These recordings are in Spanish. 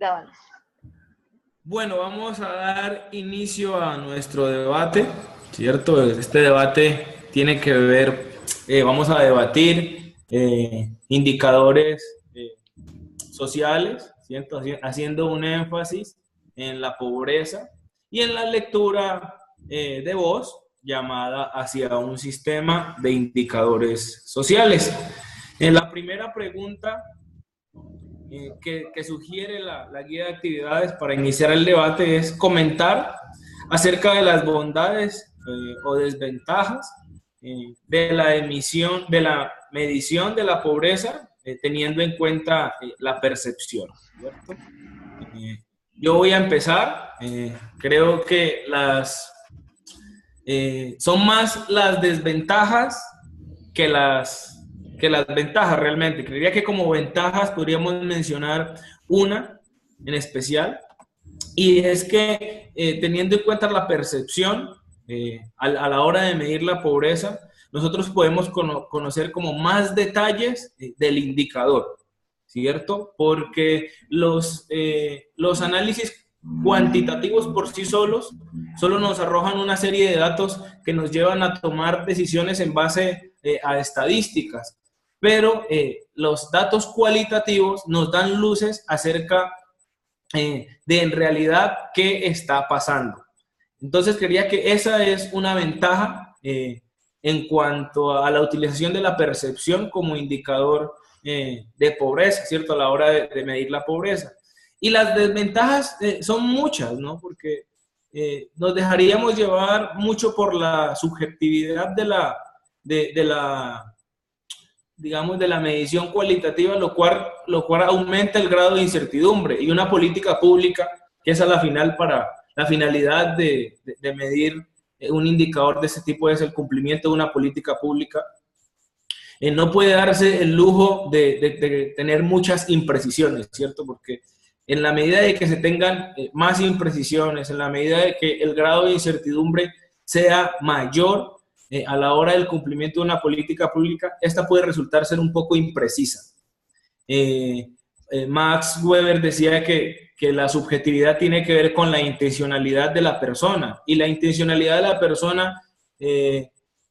grabando. Bueno, vamos a dar inicio a nuestro debate, ¿cierto? Este debate tiene que ver, vamos a debatir indicadores sociales, ¿cierto? Haciendo un énfasis en la pobreza y en la lectura de voz llamada hacia un sistema de indicadores sociales. En la primera pregunta que sugiere la guía de actividades para iniciar el debate es comentar acerca de las bondades o desventajas de de la medición de la pobreza, teniendo en cuenta la percepción, ¿cierto? Yo voy a empezar. Creo que son más las desventajas que las ventajas realmente. Creería que como ventajas podríamos mencionar una en especial, y es que teniendo en cuenta la percepción a la hora de medir la pobreza, nosotros podemos conocer como más detalles del indicador, ¿cierto? Porque los análisis cuantitativos por sí solos solo nos arrojan una serie de datos que nos llevan a tomar decisiones en base a estadísticas, pero los datos cualitativos nos dan luces acerca de en realidad qué está pasando. Entonces creía que esa es una ventaja en cuanto a la utilización de la percepción como indicador de pobreza, ¿cierto? A la hora de medir la pobreza. Y las desventajas son muchas, ¿no? Porque nos dejaríamos llevar mucho por la subjetividad de la, digamos, de la medición cualitativa, lo cual aumenta el grado de incertidumbre, y una política pública, que es a la final la finalidad de medir un indicador de ese tipo, es el cumplimiento de una política pública, no puede darse el lujo de tener muchas imprecisiones, ¿cierto? Porque en la medida de que se tengan más imprecisiones, en la medida de que el grado de incertidumbre sea mayor a la hora del cumplimiento de una política pública, esta puede resultar ser un poco imprecisa. Max Weber decía que la subjetividad tiene que ver con la intencionalidad de la persona, y la intencionalidad de la persona,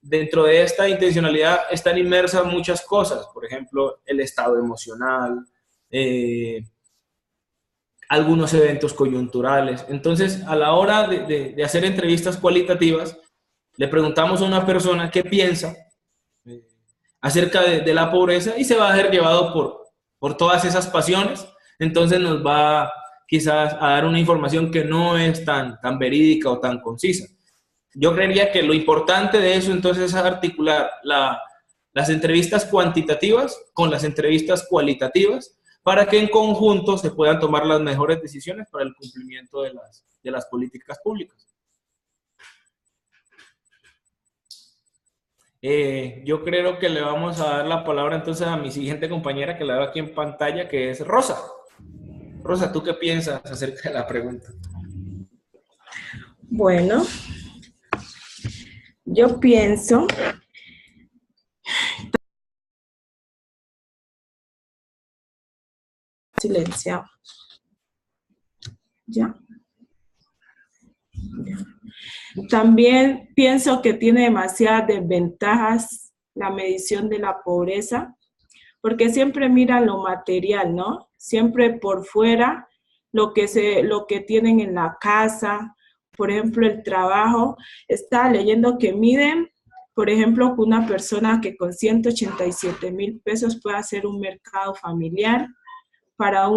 dentro de esta intencionalidad están inmersas muchas cosas, por ejemplo, el estado emocional, algunos eventos coyunturales. Entonces, a la hora de hacer entrevistas cualitativas, le preguntamos a una persona qué piensa acerca de la pobreza, y se va a ver llevado por todas esas pasiones. Entonces nos va quizás a dar una información que no es tan verídica o tan concisa. Yo creería que lo importante de eso entonces es articular las entrevistas cuantitativas con las entrevistas cualitativas, para que en conjunto se puedan tomar las mejores decisiones para el cumplimiento de las políticas públicas. Yo creo que le vamos a dar la palabra entonces a mi siguiente compañera, que la veo aquí en pantalla, que es Rosa. Rosa, ¿tú qué piensas acerca de la pregunta? Bueno, yo pienso silenciamos. ¿Ya? También pienso que tiene demasiadas desventajas la medición de la pobreza, porque siempre miran lo material, ¿no? Siempre por fuera, lo que tienen en la casa, por ejemplo, el trabajo. Estaba leyendo que miden, por ejemplo, que una persona que con 187,000 pesos puede hacer un mercado familiar para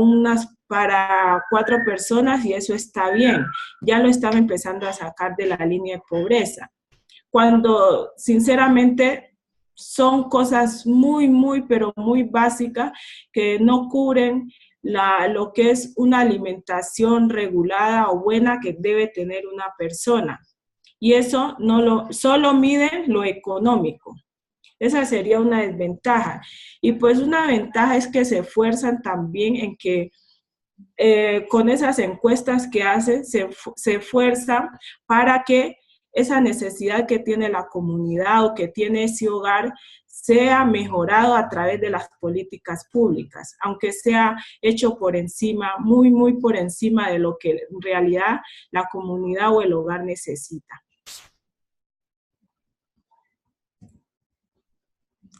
4 personas, y eso está bien. Ya lo estaba empezando a sacar de la línea de pobreza, cuando sinceramente son cosas muy, pero muy básicas, que no cubren lo que es una alimentación regulada o buena que debe tener una persona. Y eso solo mide lo económico. Esa sería una desventaja. Y pues una ventaja es que se esfuerzan también en que con esas encuestas que hacen, se esfuerzan para que esa necesidad que tiene la comunidad o que tiene ese hogar sea mejorado a través de las políticas públicas, aunque sea hecho por encima, muy, muy por encima de lo que en realidad la comunidad o el hogar necesita.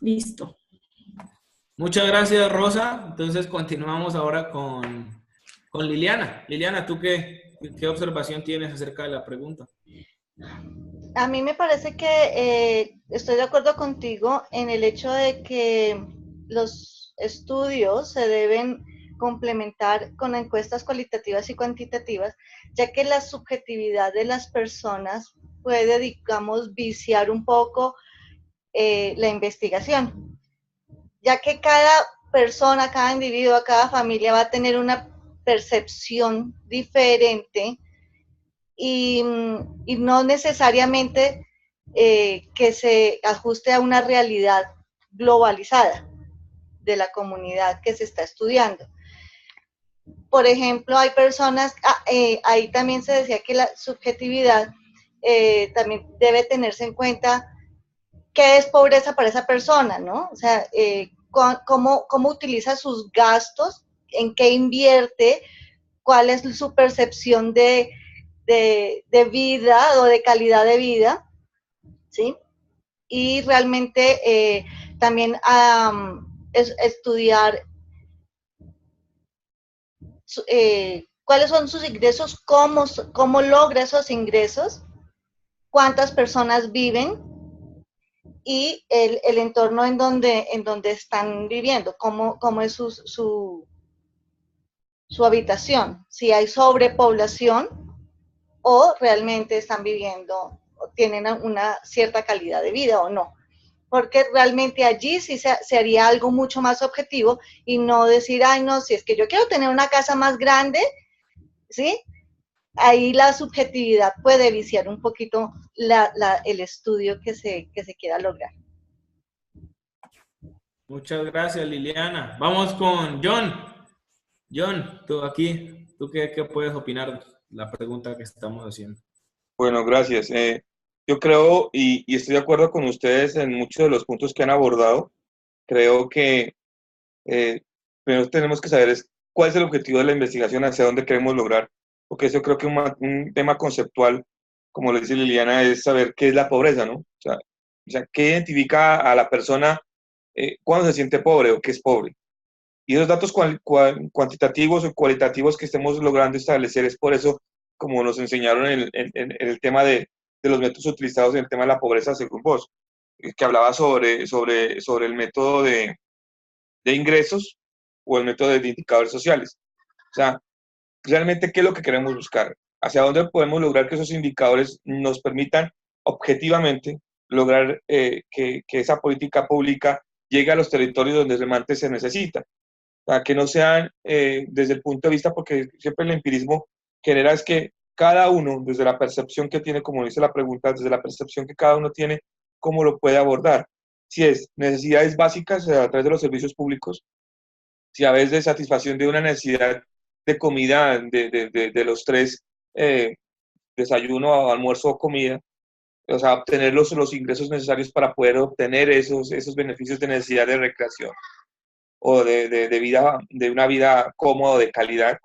Listo. Muchas gracias, Rosa. Entonces continuamos ahora con Liliana. Liliana, ¿tú qué observación tienes acerca de la pregunta? A mí me parece que estoy de acuerdo contigo en el hecho de que los estudios se deben complementar con encuestas cualitativas y cuantitativas, ya que la subjetividad de las personas puede, digamos, viciar un poco la investigación, ya que cada persona, cada individuo, cada familia va a tener una percepción diferente y no necesariamente que se ajuste a una realidad globalizada de la comunidad que se está estudiando. Por ejemplo, hay personas, ahí también se decía que la subjetividad también debe tenerse en cuenta qué es pobreza para esa persona, ¿no? O sea, cómo utiliza sus gastos, en qué invierte, cuál es su percepción de vida o de calidad de vida, ¿sí? Y realmente también estudiar cuáles son sus ingresos, cómo logra esos ingresos, cuántas personas viven y el entorno en donde están viviendo, cómo es su habitación, si hay sobrepoblación o realmente están viviendo, tienen una cierta calidad de vida o no. Porque realmente allí sí se haría algo mucho más objetivo y no decir, ay, no, si es que yo quiero tener una casa más grande, ¿sí? Ahí la subjetividad puede viciar un poquito el estudio que se quiera lograr. Muchas gracias, Liliana. Vamos con John. John, tú aquí, ¿tú qué puedes opinar de la pregunta que estamos haciendo? Bueno, gracias. Yo creo y estoy de acuerdo con ustedes en muchos de los puntos que han abordado. Creo que primero tenemos que saber cuál es el objetivo de la investigación, hacia dónde queremos lograr, porque eso creo que un tema conceptual, como le dice Liliana, es saber qué es la pobreza, ¿no? O sea, qué identifica a la persona cuando se siente pobre o qué es pobre. Y esos datos cuantitativos o cualitativos que estemos logrando establecer es por eso, como nos enseñaron en el tema de los métodos utilizados en el tema de la pobreza, según vos, que hablaba sobre el método de ingresos o el método de indicadores sociales. O sea, realmente, ¿qué es lo que queremos buscar? ¿Hacia dónde podemos lograr que esos indicadores nos permitan objetivamente lograr que esa política pública llegue a los territorios donde realmente se necesita? O sea, que no sean desde el punto de vista, porque siempre el empirismo genera es que cada uno, desde la percepción que tiene, como dice la pregunta, desde la percepción que cada uno tiene, cómo lo puede abordar. Si es necesidades básicas a través de los servicios públicos, si a veces de satisfacción de una necesidad de comida de los tres, desayuno, almuerzo o comida, o sea, obtener los ingresos necesarios para poder obtener esos beneficios de necesidad de recreación o de vida, de una vida cómoda, de calidad.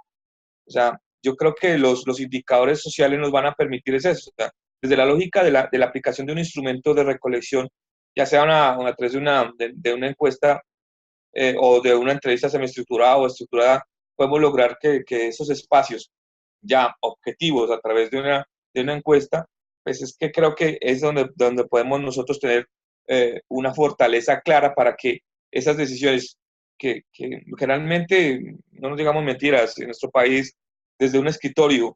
O sea, yo creo que los indicadores sociales nos van a permitir eso. O sea, desde la lógica de la aplicación de un instrumento de recolección, ya sea a través de una encuesta o de una entrevista semiestructurada o estructurada, podemos lograr que esos espacios ya objetivos a través de una encuesta, pues es que creo que es donde podemos nosotros tener una fortaleza clara para que esas decisiones que generalmente, no nos digamos mentiras, en nuestro país, desde un escritorio,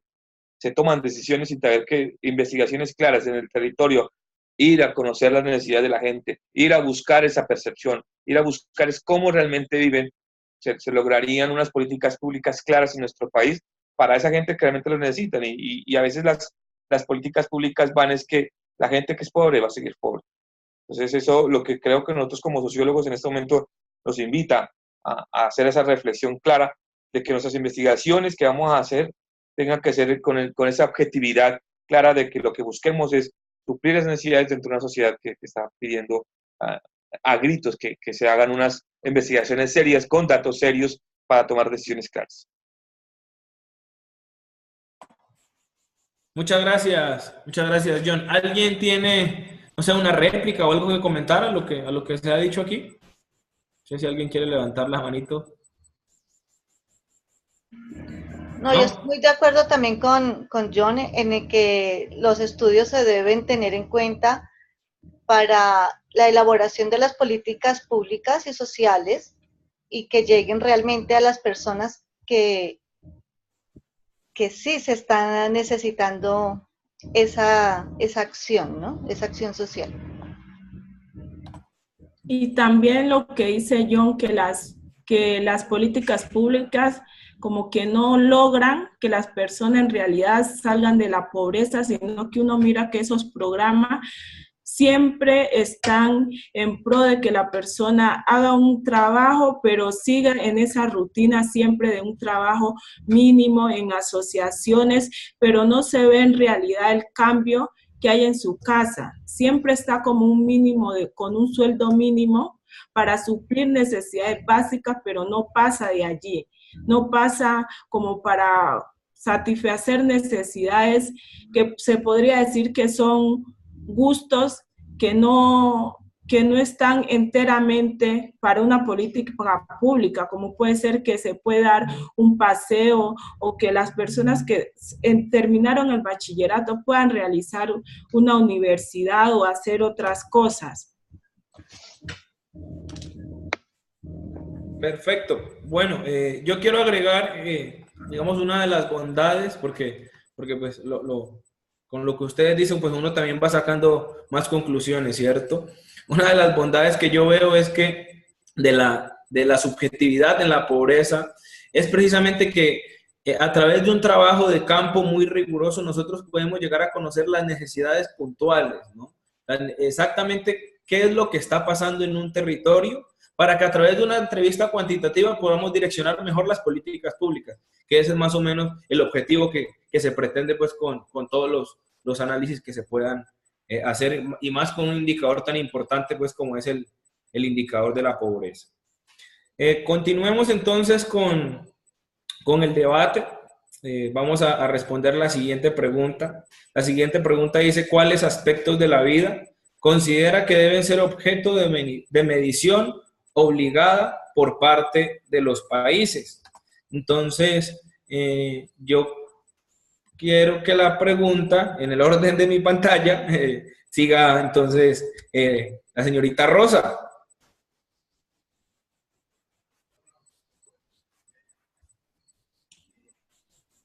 se toman decisiones sin tener investigaciones claras en el territorio, ir a conocer las necesidades de la gente, ir a buscar esa percepción, ir a buscar es cómo realmente viven, se lograrían unas políticas públicas claras en nuestro país para esa gente que realmente lo necesitan. Y a veces las políticas públicas van es que la gente que es pobre va a seguir pobre. Entonces eso lo que creo que nosotros como sociólogos en este momento nos invita a hacer esa reflexión clara de que nuestras investigaciones que vamos a hacer tengan que ser con esa objetividad clara de que lo que busquemos es suplir las necesidades dentro de una sociedad que está pidiendo a gritos que se hagan unas investigaciones serias con datos serios para tomar decisiones claras. Muchas gracias, John. ¿Alguien tiene, no sé, una réplica o algo que comentar a lo que se ha dicho aquí? No sé si alguien quiere levantar la manito. No, yo estoy de acuerdo también con John en el que los estudios se deben tener en cuenta para la elaboración de las políticas públicas y sociales y que lleguen realmente a las personas que sí se están necesitando esa acción, ¿no? Esa acción social. Y también lo que dice John, que las políticas públicas como que no logran que las personas en realidad salgan de la pobreza, sino que uno mira que esos programas siempre están en pro de que la persona haga un trabajo, pero siga en esa rutina siempre de un trabajo mínimo en asociaciones, pero no se ve en realidad el cambio que hay en su casa. Siempre está como un mínimo, con un sueldo mínimo para suplir necesidades básicas, pero no pasa de allí. No pasa como para satisfacer necesidades que se podría decir que son gustos que no están enteramente para una política pública, como puede ser que se pueda dar un paseo o que las personas que terminaron el bachillerato puedan realizar una universidad o hacer otras cosas. Perfecto. Bueno, yo quiero agregar, digamos, una de las bondades, porque pues con lo que ustedes dicen, pues uno también va sacando más conclusiones, ¿cierto? Una de las bondades que yo veo es que de la subjetividad en la pobreza es precisamente que a través de un trabajo de campo muy riguroso nosotros podemos llegar a conocer las necesidades puntuales, ¿no? Exactamente qué es lo que está pasando en un territorio para que a través de una entrevista cuantitativa podamos direccionar mejor las políticas públicas, que ese es más o menos el objetivo que se pretende pues con todos los análisis que se puedan hacer, y más con un indicador tan importante pues como es el indicador de la pobreza. Continuemos entonces con el debate. Vamos a responder la siguiente pregunta. La siguiente pregunta dice: ¿cuáles aspectos de la vida considera que deben ser objeto de medición obligada por parte de los países? Entonces, yo quiero que la pregunta, en el orden de mi pantalla, siga entonces la señorita Rosa.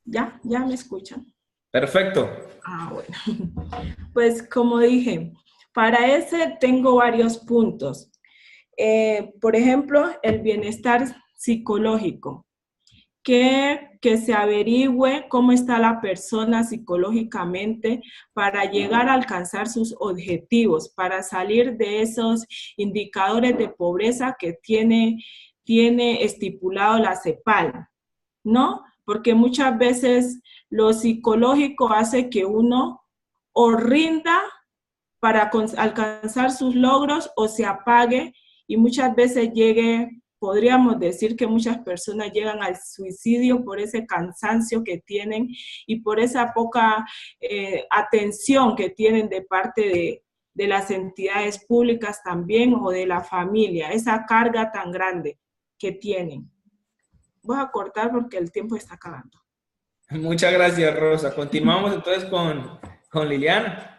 ¿Ya me escuchan? Perfecto. Bueno. Pues como dije, para ese tengo varios puntos. Por ejemplo, el bienestar psicológico. Que se averigüe cómo está la persona psicológicamente para llegar a alcanzar sus objetivos, para salir de esos indicadores de pobreza que tiene estipulado la CEPAL, ¿no? Porque muchas veces lo psicológico hace que uno o rinda para alcanzar sus logros o se apague y muchas veces podríamos decir que muchas personas llegan al suicidio por ese cansancio que tienen y por esa poca atención que tienen de parte de las entidades públicas también o de la familia, esa carga tan grande que tienen. Voy a cortar porque el tiempo está acabando. Muchas gracias, Rosa. Continuamos entonces con Liliana.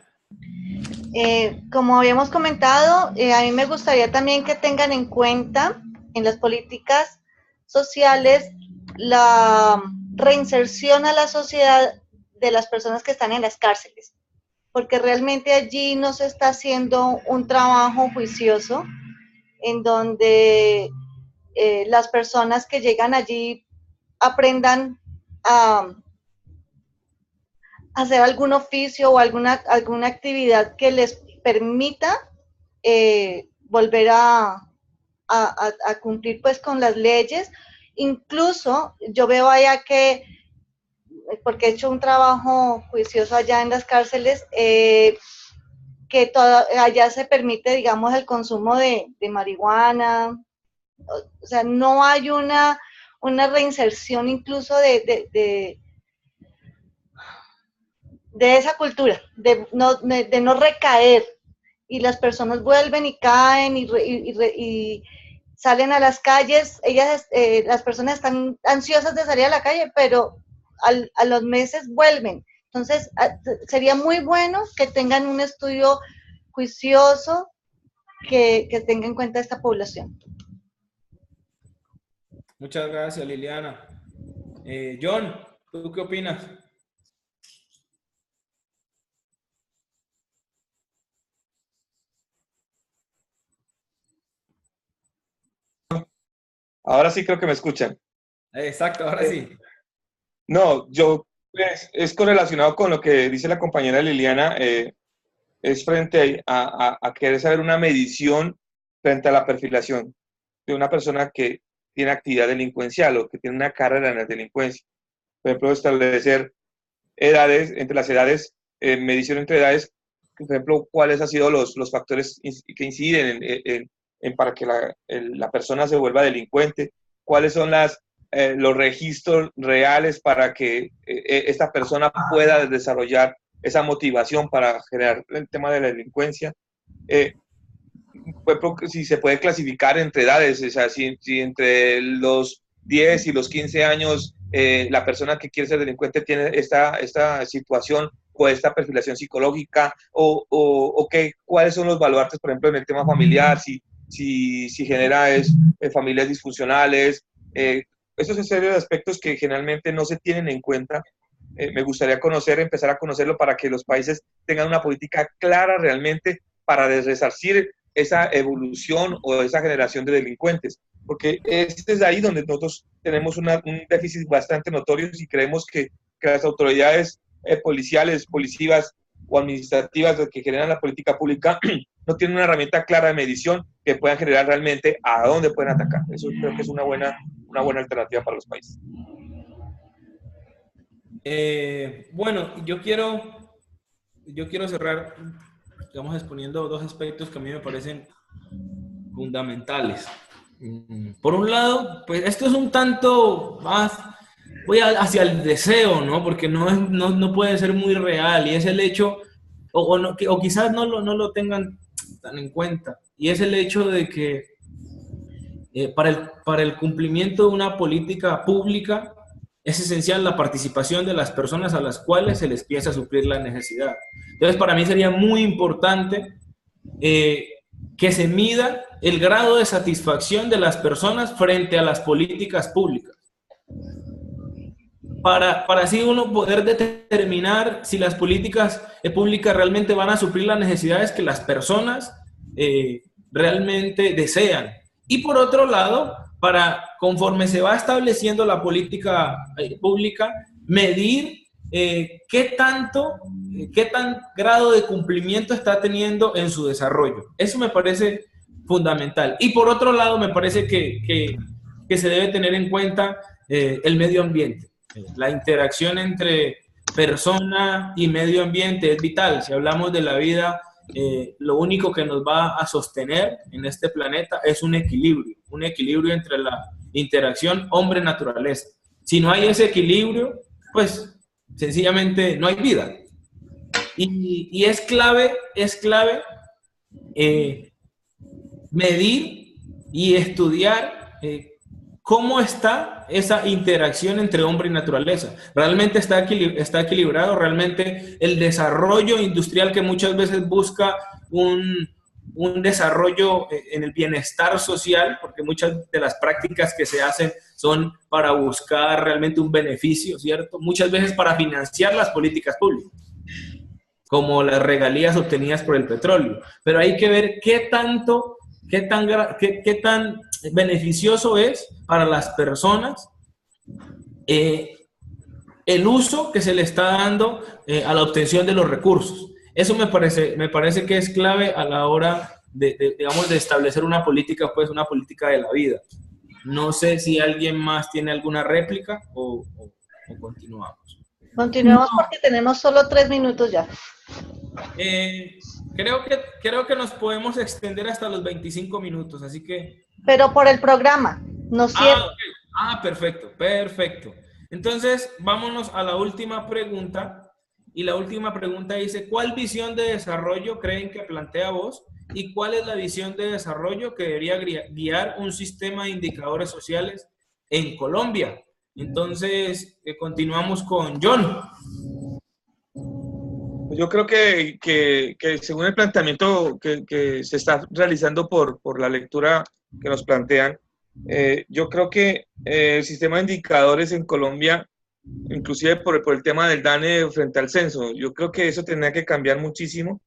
Como habíamos comentado, a mí me gustaría también que tengan en cuenta en las políticas sociales la reinserción a la sociedad de las personas que están en las cárceles, porque realmente allí no se está haciendo un trabajo juicioso en donde las personas que llegan allí aprendan a hacer algún oficio o alguna actividad que les permita volver a cumplir pues con las leyes. Incluso yo veo allá que, porque he hecho un trabajo juicioso allá en las cárceles, que allá se permite, digamos, el consumo de marihuana. O sea, no hay una reinserción incluso de esa cultura, de no recaer. Y las personas vuelven y caen y salen a las calles. Las personas están ansiosas de salir a la calle, pero a los meses vuelven. Entonces, sería muy bueno que tengan un estudio juicioso que tenga en cuenta esta población. Muchas gracias, Liliana. John, ¿tú qué opinas? Ahora sí creo que me escuchan. Exacto, ahora sí. No, pues, es correlacionado con lo que dice la compañera Liliana, es frente a querer saber una medición frente a la perfilación de una persona que tiene actividad delincuencial o que tiene una carrera en la delincuencia. Por ejemplo, establecer edades, entre las edades, medición entre edades, por ejemplo, cuáles han sido los factores que inciden para que la persona se vuelva delincuente, cuáles son los registros reales para que esta persona pueda desarrollar esa motivación para generar el tema de la delincuencia. Si se puede clasificar entre edades, o sea, si entre los 10 y los 15 años la persona que quiere ser delincuente tiene esta situación o esta perfilación psicológica, o cuáles son los baluartes, por ejemplo, en el tema familiar, si genera familias disfuncionales. Esos es serie de aspectos que generalmente no se tienen en cuenta. Me gustaría empezar a conocerlo para que los países tengan una política clara realmente para resarcir esa evolución o esa generación de delincuentes, porque es ahí donde nosotros tenemos un déficit bastante notorio y creemos que las autoridades policiales, policivas o administrativas que generan la política pública no tienen una herramienta clara de medición que puedan generar realmente a dónde pueden atacar. Eso creo que es una buena alternativa para los países. Bueno, yo quiero cerrar, digamos, exponiendo dos aspectos que a mí me parecen fundamentales. Por un lado, pues esto es un tanto más, voy hacia el deseo, ¿no? Porque no puede ser muy real, y es el hecho, o quizás no lo tengan tan en cuenta, y es el hecho de que para el cumplimiento de una política pública es esencial la participación de las personas a las cuales se les piensa suplir la necesidad. Entonces, para mí sería muy importante que se mida el grado de satisfacción de las personas frente a las políticas públicas. Para así uno poder determinar si las políticas públicas realmente van a suplir las necesidades que las personas realmente desean. Y por otro lado, conforme se va estableciendo la política pública, medir qué tan grado de cumplimiento está teniendo en su desarrollo. Eso me parece fundamental. Y por otro lado, me parece que se debe tener en cuenta el medio ambiente. La interacción entre persona y medio ambiente es vital. Si hablamos de la vida, lo único que nos va a sostener en este planeta es un equilibrio entre la interacción hombre-naturaleza. Si no hay ese equilibrio, pues sencillamente no hay vida. Y es clave medir y estudiar cómo está esa interacción entre hombre y naturaleza. ¿Realmente está equilibrado? ¿Realmente el desarrollo industrial que muchas veces busca un desarrollo en el bienestar social, porque muchas de las prácticas que se hacen son para buscar realmente un beneficio, ¿cierto? Muchas veces para financiar las políticas públicas, como las regalías obtenidas por el petróleo. Pero hay que ver qué tan beneficioso es para las personas el uso que se le está dando a la obtención de los recursos. Eso me parece que es clave a la hora digamos, de establecer una política, pues una política de la vida. No sé si alguien más tiene alguna réplica o continuamos. Continuemos porque tenemos solo 3 minutos ya. Creo que nos podemos extender hasta los 25 minutos, así que... Pero por el programa, no cierto. Ok. Perfecto, perfecto. Entonces, vámonos a la última pregunta. Y la última pregunta dice, ¿cuál visión de desarrollo creen que plantea vos? ¿Y cuál es la visión de desarrollo que debería guiar un sistema de indicadores sociales en Colombia? Entonces, continuamos con John. Yo creo que según el planteamiento que se está realizando por la lectura que nos plantean, yo creo que el sistema de indicadores en Colombia, inclusive por el tema del DANE frente al censo, yo creo que eso tendría que cambiar muchísimo,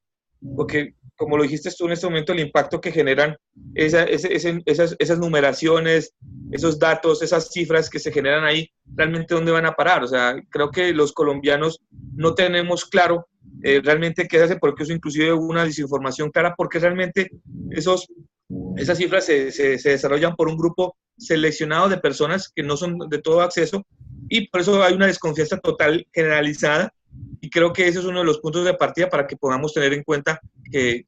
porque como lo dijiste tú en este momento, el impacto que generan esas numeraciones, esos datos, esas cifras que se generan ahí, realmente dónde van a parar. O sea, creo que los colombianos no tenemos claro realmente qué se hace, porque eso inclusive hubo una desinformación clara, porque realmente esas cifras se desarrollan por un grupo seleccionado de personas que no son de todo acceso, y por eso hay una desconfianza total generalizada, y creo que ese es uno de los puntos de partida para que podamos tener en cuenta que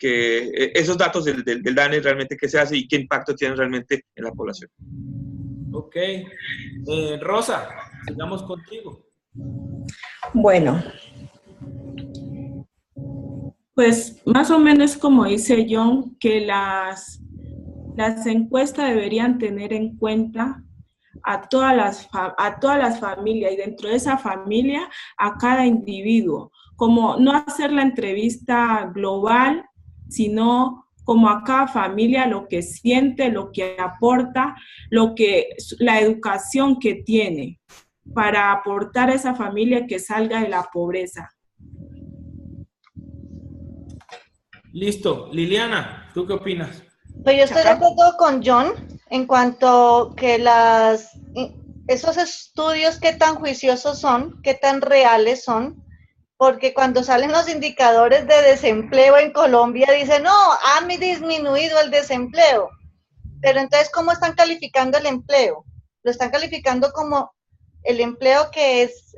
esos datos del DANE realmente qué se hace y qué impacto tienen realmente en la población. Ok. Rosa, sigamos contigo. Bueno, pues más o menos como dice John, que las encuestas deberían tener en cuenta a todas las familias, y dentro de esa familia a cada individuo, como no hacer la entrevista global, sino como a cada familia lo que siente, lo que aporta, la educación que tiene para aportar a esa familia que salga de la pobreza. Listo. Liliana, ¿tú qué opinas? Pues yo estoy de acuerdo con John en cuanto que esos estudios qué tan juiciosos son, qué tan reales son, porque cuando salen los indicadores de desempleo en Colombia dicen, no, ha disminuido el desempleo, pero entonces, ¿cómo están calificando el empleo? Lo están calificando como el empleo que es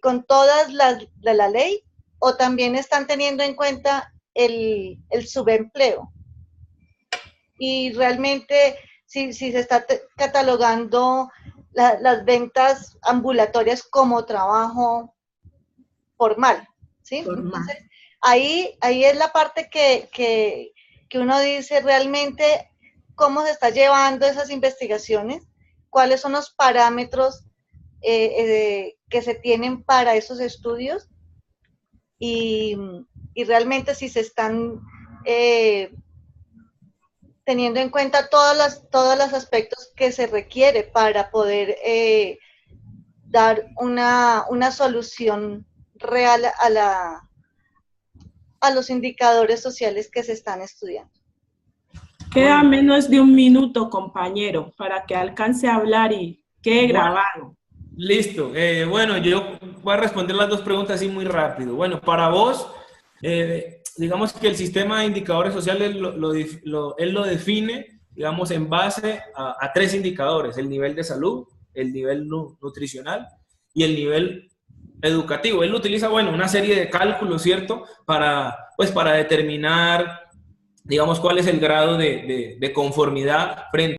con todas de la ley, o también están teniendo en cuenta el subempleo. Y realmente, si se está catalogando las ventas ambulatorias como trabajo formal, ¿sí? Formal. Entonces, ahí es la parte que uno dice realmente cómo se está llevando esas investigaciones, cuáles son los parámetros que se tienen para esos estudios, y realmente si se están teniendo en cuenta todos los aspectos que se requiere para poder dar una solución real a los indicadores sociales que se están estudiando. Queda menos de un minuto, compañero, para que alcance a hablar y quede grabado. Listo. Bueno, yo voy a responder las dos preguntas así muy rápido. Bueno, para vos, digamos que el sistema de indicadores sociales él lo define, digamos, en base a tres indicadores: el nivel de salud, el nivel nutricional y el nivel educativo. Él utiliza, bueno, una serie de cálculos, ¿cierto? Para determinar, digamos, cuál es el grado de conformidad frente